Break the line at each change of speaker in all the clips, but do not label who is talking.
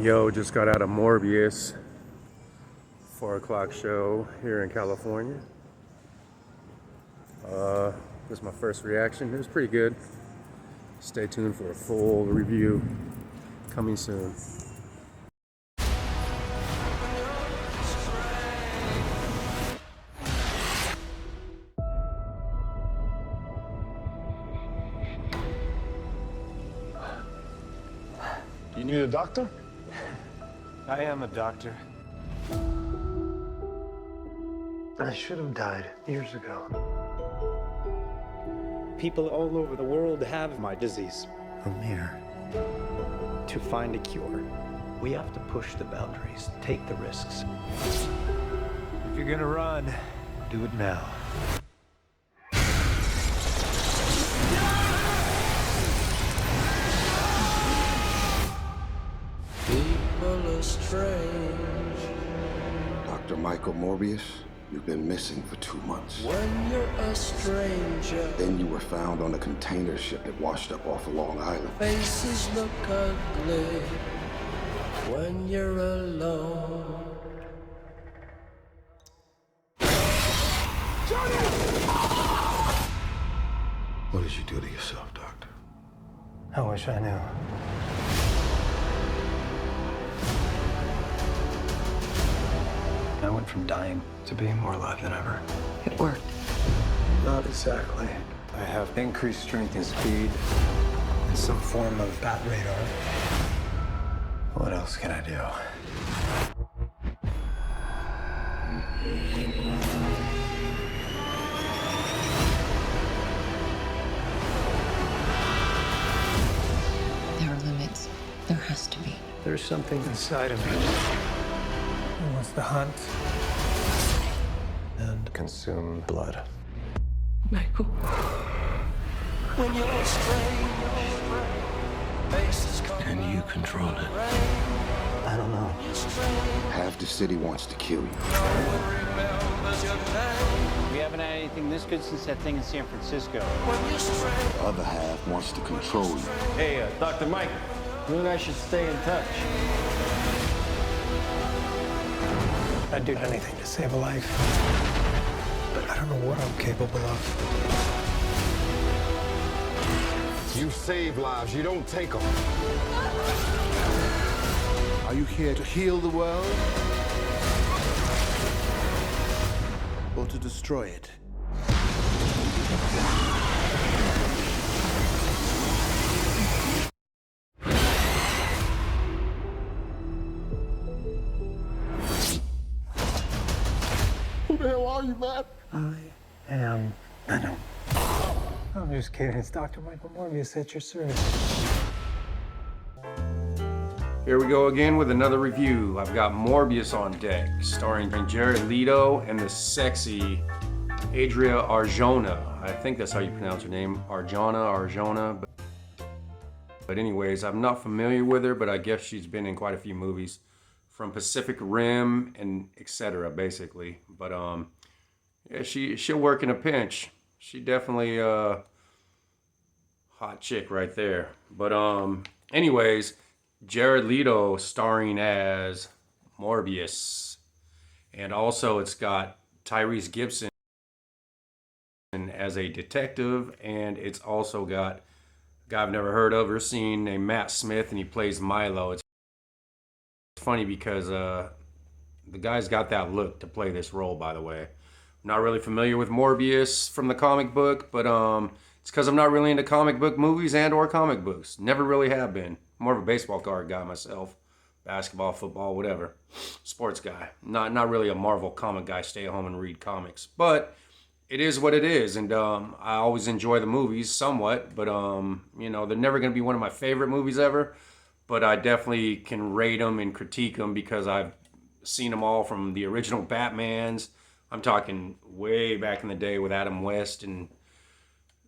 Yo, just got out of Morbius, 4 o'clock show here in California. This is my first reaction. It was pretty good. Stay tuned for a full review coming soon.
You need a doctor?
I am a doctor.
I should have died years ago.
People all over the world have my disease.
I'm here
To find a cure, we have to push the boundaries, take the risks. If you're gonna run, do it now.
People are strange
Dr. Michael Morbius, you've been missing for 2 months.
when you're a stranger.
Then you were found on a container ship that washed up off of Long Island.
Faces look ugly when you're alone.
What did you do to yourself, Doctor?
I wish I knew. I went from dying to being more alive than ever.
It worked.
Not exactly. I have increased strength and speed and some form of bat radar. What else can I do?
There are limits. There has to be.
There's something inside of me that wants to hunt and consume blood.
Michael.
When you're strange, faces come.
Can you control it?
I don't know.
Half the city wants to kill you.
Remembers your name
We haven't had anything this good since that thing in San Francisco.
when you're strange.
The other half wants to control you.
Hey, Dr. Mike, you and I should stay in touch.
I'd do anything to save a life, but I don't know what I'm capable of.
You save lives, you don't take them.
Are you here to heal the world? Or to destroy it?
Who the hell are you, Maad?
I am Venom. I'm just kidding. It's Dr. Michael Morbius at your service.
Here we go again with another review. I've got Morbius on deck, starring Jared Leto and the sexy Adria Arjona. I think that's how you pronounce her name, Arjona. But anyways, I'm not familiar with her, but I guess she's been in quite a few movies from Pacific Rim and etc. basically. But yeah, she'll work in a pinch. She definitely hot chick right there. But anyways, Jared Leto starring as Morbius. And also it's got Tyrese Gibson as a detective, and it's also got a guy I've never heard of or seen named Matt Smith, and he plays Milo. It's funny because the guy's got that look to play this role, by the way. I'm not really familiar with Morbius from the comic book, but it's because I'm not really into comic book movies and or comic books. Never really have been. More of a baseball card guy myself. Basketball, football, whatever. Sports guy. Not really a Marvel comic guy. Stay at home and read comics. But it is what it is. And I always enjoy the movies somewhat. But, you know, they're never going to be one of my favorite movies ever. But I definitely can rate them and critique them because I've seen them all from the original Batmans. I'm talking way back in the day with Adam West and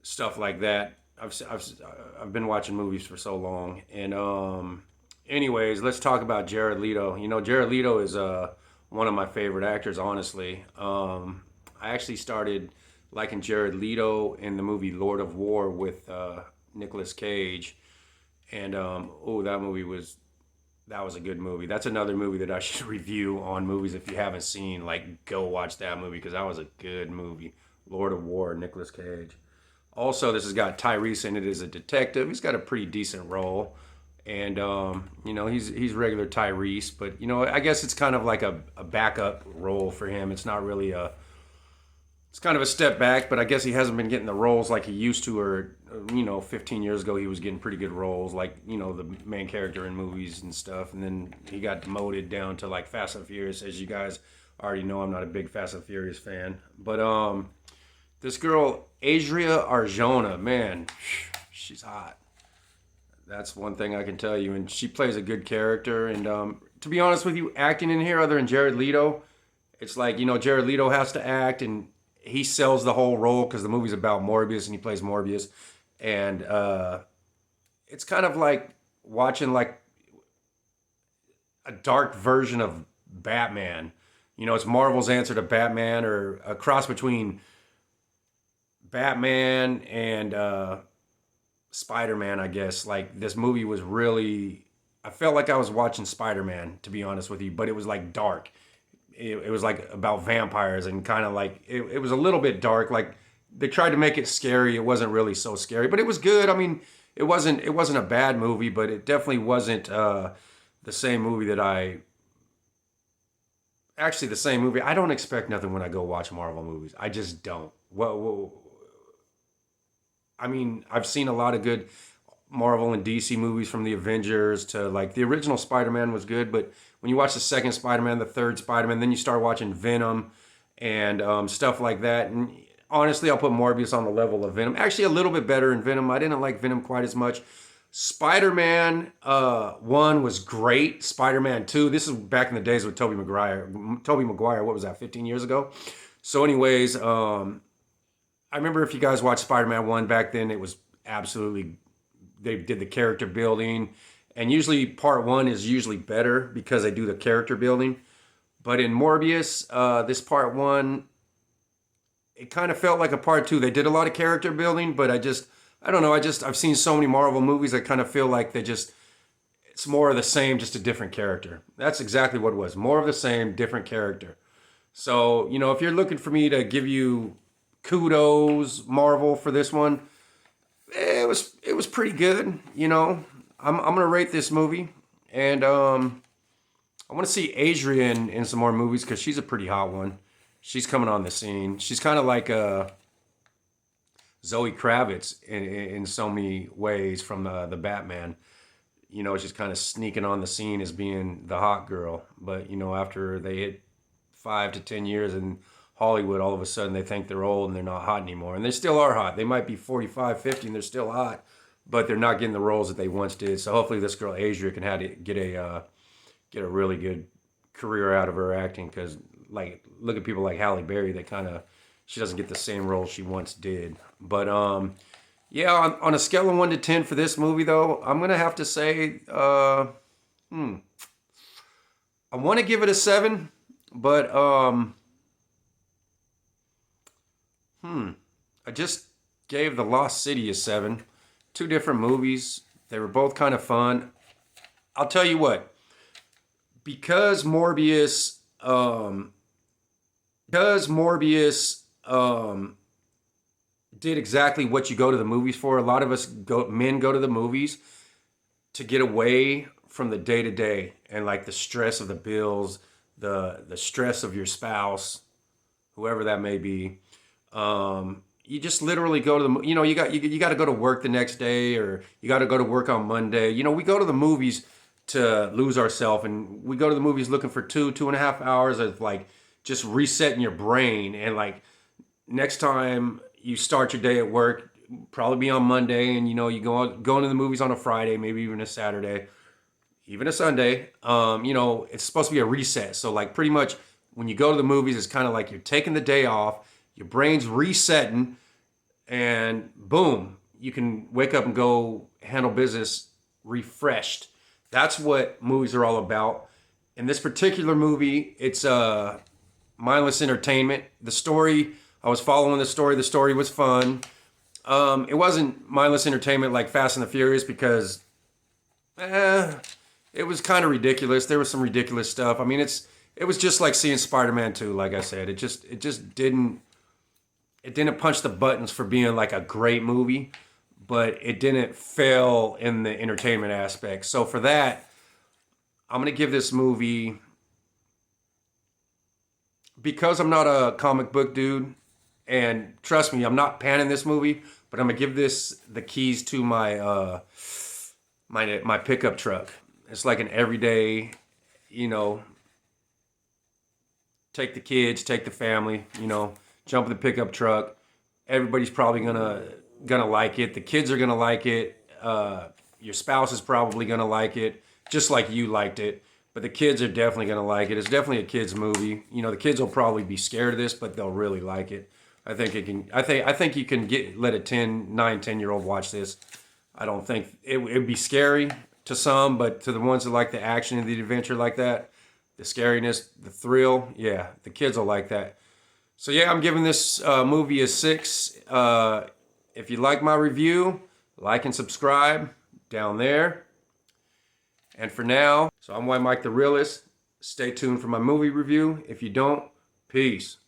stuff like that. I've been watching movies for so long. And anyways, let's talk about Jared Leto. You know, Jared Leto is one of my favorite actors, honestly. I actually started liking Jared Leto in the movie Lord of War with Nicolas Cage. And oh, that movie was That was a good movie. That's another movie that I should review on movies if you haven't seen. Like, go watch that movie because that was a good movie. Lord of War, Nicolas Cage. Also, this has got Tyrese in it as a detective. He's got a pretty decent role. And, he's regular Tyrese. But, I guess it's kind of like a backup role for him. It's not really it's kind of a step back, but I guess he hasn't been getting the roles like he used to, or 15 years ago he was getting pretty good roles, like the main character in movies and stuff. And then he got demoted down to like Fast and Furious. As you guys already know, I'm not a big Fast and Furious fan, but this girl Adria Arjona, man, she's hot. That's one thing I can tell you, and she plays a good character. And to be honest with you, acting in here other than Jared Leto, it's like Jared Leto has to act and he sells the whole role because the movie's about Morbius and he plays Morbius. And it's kind of like watching like a dark version of Batman. It's Marvel's answer to Batman, or a cross between Batman and Spider-Man, I guess. Like, this movie was really, I felt like I was watching Spider-Man, to be honest with you, but it was like dark. It was like about vampires, and kind of like it was a little bit dark. Like, they tried to make it scary. It wasn't really so scary, but it was good. I mean, it wasn't a bad movie, but it definitely wasn't the same movie that the same movie. I don't expect nothing when I go watch Marvel movies. I just don't. I mean, I've seen a lot of good Marvel and DC movies, from the Avengers to like the original Spider-Man was good, but when you watch the second Spider-Man, the third Spider-Man, then you start watching Venom and stuff like that. And honestly, I'll put Morbius on the level of Venom. Actually, a little bit better in Venom. I didn't like Venom quite as much. Spider-Man 1 was great. Spider-Man 2, this is back in the days with Tobey Maguire. What was that, 15 years ago? So anyways, I remember, if you guys watched Spider-Man 1 back then, it was absolutely, they did the character building. And usually part 1 is usually better because they do the character building. But in Morbius, this part 1, it kind of felt like a part 2. They did a lot of character building, but I don't know. I've seen so many Marvel movies, I kind of feel like it's more of the same, just a different character. That's exactly what it was. More of the same, different character. So, if you're looking for me to give you kudos, Marvel, for this one, it was pretty good. I'm gonna rate this movie, and I want to see Adrian in some more movies because she's a pretty hot one. She's coming on the scene. She's kind of like Zoe Kravitz in so many ways from the Batman. She's kind of sneaking on the scene as being the hot girl, but after they hit 5 to 10 years in Hollywood, all of a sudden they think they're old and they're not hot anymore, and they still are hot. They might be 45, 50, and they're still hot, but they're not getting the roles that they once did. So hopefully this girl Adria can get a really good career out of her acting, because like, look at people like Halle Berry, she doesn't get the same role she once did. But yeah, on a scale of 1 to 10 for this movie though, I'm gonna have to say I want to give it a 7, but I just gave The Lost City a 7. 2 different movies. They were both kind of fun. I'll tell you what, because Morbius did exactly what you go to the movies for. A lot of us men go to the movies to get away from the day-to-day and like the stress of the bills, the stress of your spouse, whoever that may be. You just literally go to the, you got to go to work the next day, or you got to go to work on Monday. We go to the movies to lose ourselves, and we go to the movies looking for 2.5 hours of like just resetting your brain. And like, next time you start your day at work, probably be on Monday, and you go to the movies on a Friday, maybe even a Saturday, even a Sunday. It's supposed to be a reset. So like, pretty much when you go to the movies, it's kind of like you're taking the day off, your brain's resetting, and boom, you can wake up and go handle business refreshed. That's what movies are all about. In this particular movie, it's mindless entertainment. The story, I was following the story. The story was fun. It wasn't mindless entertainment like Fast and the Furious, because it was kind of ridiculous. There was some ridiculous stuff. I mean, it was just like seeing Spider-Man 2, like I said. It just didn't punch the buttons for being like a great movie, but it didn't fail in the entertainment aspect. So for that, I'm going to give this movie, because I'm not a comic book dude, and trust me, I'm not panning this movie, but I'm going to give this the keys to my my pickup truck. It's like an everyday, you know, take the kids, take the family, you know, jump in the pickup truck. Everybody's probably gonna like it. The kids are gonna like it. Your spouse is probably gonna like it, just like you liked it. But the kids are definitely gonna like it. It's definitely a kids movie. You know, the kids will probably be scared of this, but they'll really like it. I think it can. I think you can let a 10-year-old watch this. I don't think it'd be scary to some, but to the ones that like the action and the adventure like that, the scariness, the thrill, yeah, the kids will like that. So yeah, I'm giving this movie a 6. If you like my review, like and subscribe down there. And for now, so I'm White Mike the Realist. Stay tuned for my movie review. If you don't, peace.